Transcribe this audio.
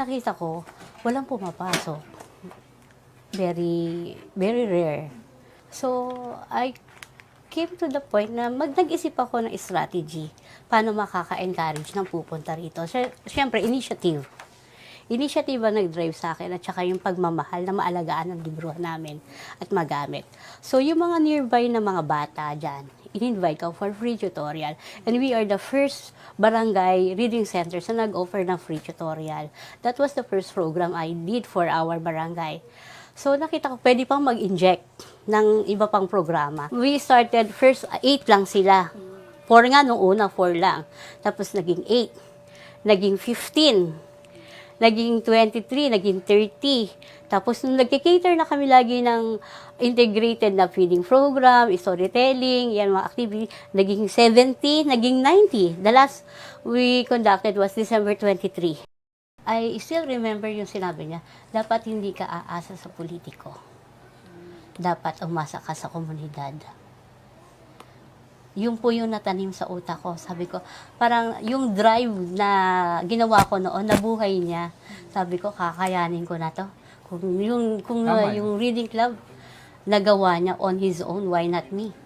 Nakita ko, walang pumapasok. Very, very rare. So, I came to the point na nag-isip ako ng strategy paano makaka-encourage ng pupunta rito. Siyempre, initiative. Initiative ang nag-drive sa akin at saka yung pagmamahal na maalagaan ng libro namin at magamit. So, yung mga nearby na mga bata dyan, in-invite ko for free tutorial. And we are the first barangay reading center na nag-offer ng free tutorial. That was the first program I did for our barangay. So, nakita ko, pwede pang mag-inject ng iba pang programa. We started, first, 8 lang sila. 4 nga, nung una, 4 lang. Tapos, naging 8. Naging 15. Naging 23, naging 30. Tapos, nung nag-cater na kami lagi ng integrated na feeding program, storytelling, yan mga activity, naging 70, naging 90. The last we conducted was December 23. I still remember yung sinabi niya, dapat hindi ka aasa sa politiko. Dapat umasa ka sa komunidad. Yung po yung natanim sa utak ko. Sabi ko, parang yung drive na ginawa ko noon, nabuhay niya. Sabi ko, kakayanin ko na to. Kung yung reading club, nagawa niya on his own, why not me?